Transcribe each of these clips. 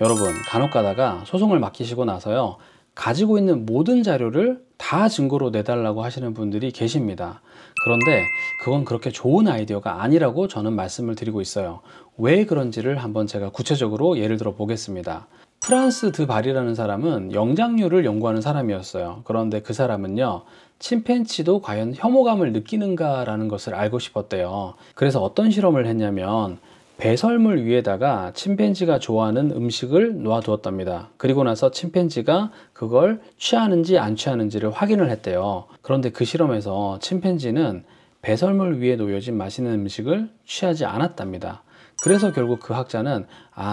여러분, 간혹 가다가 소송을 맡기시고 나서요, 가지고 있는 모든 자료를 다 증거로 내달라고 하시는 분들이 계십니다. 그런데 그건 그렇게 좋은 아이디어가 아니라고 저는 말씀을 드리고 있어요. 왜 그런지를 한번 제가 구체적으로 예를 들어 보겠습니다. 프란스 드 발이라는 사람은 영장류를 연구하는 사람이었어요. 그런데 그 사람은요, 침팬지도 과연 혐오감을 느끼는가라는 것을 알고 싶었대요. 그래서 어떤 실험을 했냐면 배설물 위에다가 침팬지가 좋아하는 음식을 놓아두었답니다. 그리고 나서 침팬지가 그걸 취하는지 안 취하는지를 확인을 했대요. 그런데 그 실험에서 침팬지는 배설물 위에 놓여진 맛있는 음식을 취하지 않았답니다. 그래서 결국 그 학자는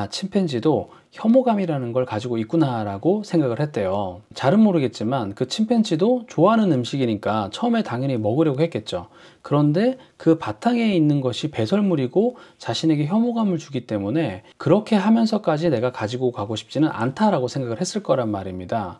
침팬지도 혐오감이라는 걸 가지고 있구나 라고 생각을 했대요. 잘은 모르겠지만 그 침팬지도 좋아하는 음식이니까 처음에 당연히 먹으려고 했겠죠. 그런데 그 바탕에 있는 것이 배설물이고 자신에게 혐오감을 주기 때문에 그렇게 하면서까지 내가 가지고 가고 싶지는 않다라고 생각을 했을 거란 말입니다.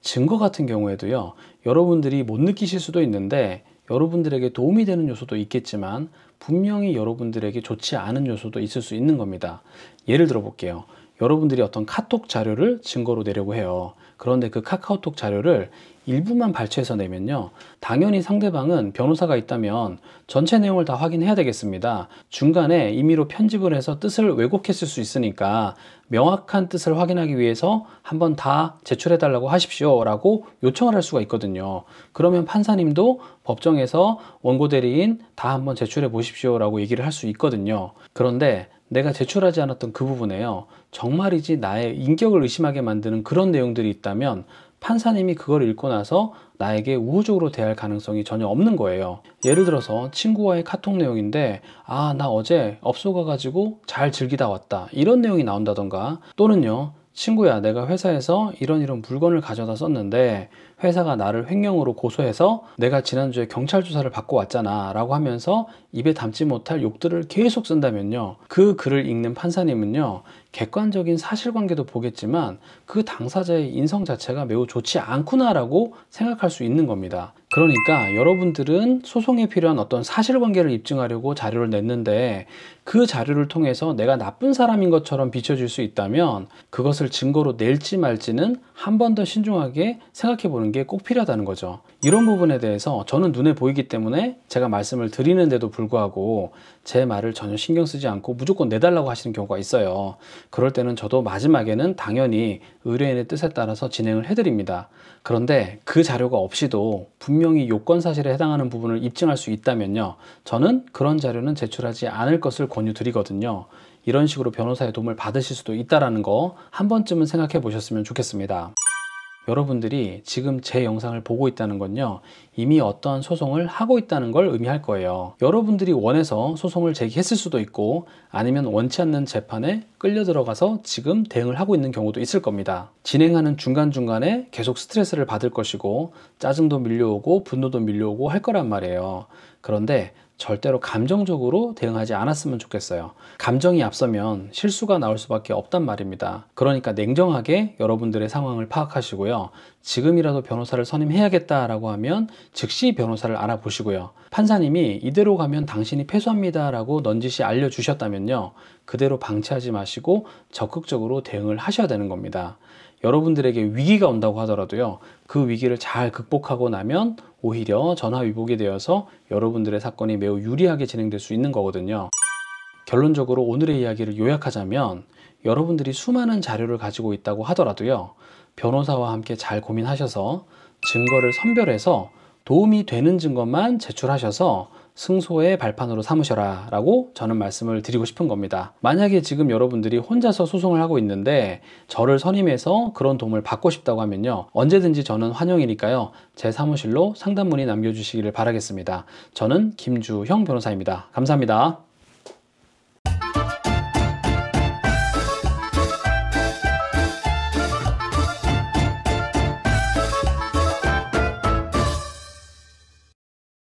증거 같은 경우에도요, 여러분들이 못 느끼실 수도 있는데 여러분들에게 도움이 되는 요소도 있겠지만 분명히 여러분들에게 좋지 않은 요소도 있을 수 있는 겁니다. 예를 들어 볼게요. 여러분들이 어떤 카톡 자료를 증거로 내려고 해요. 그런데 그 카카오톡 자료를 일부만 발췌해서 내면요, 당연히 상대방은 변호사가 있다면 전체 내용을 다 확인해야 되겠습니다. 중간에 임의로 편집을 해서 뜻을 왜곡했을 수 있으니까 명확한 뜻을 확인하기 위해서 한번 다 제출해 달라고 하십시오 라고 요청을 할 수가 있거든요. 그러면 판사님도 법정에서 원고 대리인 다 한번 제출해 보십시오 라고 얘기를 할 수 있거든요. 그런데 내가 제출하지 않았던 그 부분에요, 정말이지 나의 인격을 의심하게 만드는 그런 내용들이 있다면 판사님이 그걸 읽고 나서 나에게 우호적으로 대할 가능성이 전혀 없는 거예요. 예를 들어서 친구와의 카톡 내용인데 나 어제 업소 가가지고 잘 즐기다 왔다, 이런 내용이 나온다던가, 또는요, 친구야, 내가 회사에서 이런 물건을 가져다 썼는데 회사가 나를 횡령으로 고소해서 내가 지난주에 경찰 조사를 받고 왔잖아 라고 하면서 입에 담지 못할 욕들을 계속 쓴다면요, 그 글을 읽는 판사님은요, 객관적인 사실관계도 보겠지만 그 당사자의 인성 자체가 매우 좋지 않구나 라고 생각할 수 있는 겁니다. 그러니까 여러분들은 소송에 필요한 어떤 사실관계를 입증하려고 자료를 냈는데 그 자료를 통해서 내가 나쁜 사람인 것처럼 비춰질 수 있다면 그것을 증거로 낼지 말지는 한 번 더 신중하게 생각해 보는 게 꼭 필요하다는 거죠. 이런 부분에 대해서 저는 눈에 보이기 때문에 제가 말씀을 드리는데도 불구하고 제 말을 전혀 신경 쓰지 않고 무조건 내달라고 하시는 경우가 있어요. 그럴 때는 저도 마지막에는 당연히 의뢰인의 뜻에 따라서 진행을 해드립니다. 그런데 그 자료가 없이도 분명히 요건 사실에 해당하는 부분을 입증할 수 있다면요, 저는 그런 자료는 제출하지 않을 것을 권유드리거든요. 이런 식으로 변호사의 도움을 받으실 수도 있다는 거 한 번쯤은 생각해 보셨으면 좋겠습니다. 여러분들이 지금 제 영상을 보고 있다는 건요, 이미 어떠한 소송을 하고 있다는 걸 의미할 거예요. 여러분들이 원해서 소송을 제기했을 수도 있고 아니면 원치 않는 재판에 끌려 들어가서 지금 대응을 하고 있는 경우도 있을 겁니다. 진행하는 중간중간에 계속 스트레스를 받을 것이고 짜증도 밀려오고 분노도 밀려오고 할 거란 말이에요. 그런데 절대로 감정적으로 대응하지 않았으면 좋겠어요. 감정이 앞서면 실수가 나올 수밖에 없단 말입니다. 그러니까 냉정하게 여러분들의 상황을 파악하시고요, 지금이라도 변호사를 선임해야겠다라고 하면 즉시 변호사를 알아보시고요, 판사님이 이대로 가면 당신이 패소합니다 라고 넌지시 알려주셨다면요, 그대로 방치하지 마시고 적극적으로 대응을 하셔야 되는 겁니다. 여러분들에게 위기가 온다고 하더라도요, 그 위기를 잘 극복하고 나면 오히려 전화위복이 되어서 여러분들의 사건이 매우 유리하게 진행될 수 있는 거거든요. 결론적으로 오늘의 이야기를 요약하자면, 여러분들이 수많은 자료를 가지고 있다고 하더라도요, 변호사와 함께 잘 고민하셔서 증거를 선별해서 도움이 되는 증거만 제출하셔서 승소의 발판으로 삼으셔라 라고 저는 말씀을 드리고 싶은 겁니다. 만약에 지금 여러분들이 혼자서 소송을 하고 있는데 저를 선임해서 그런 도움을 받고 싶다고 하면요, 언제든지 저는 환영이니까요, 제 사무실로 상담 문의 남겨주시기를 바라겠습니다. 저는 김주형 변호사입니다. 감사합니다.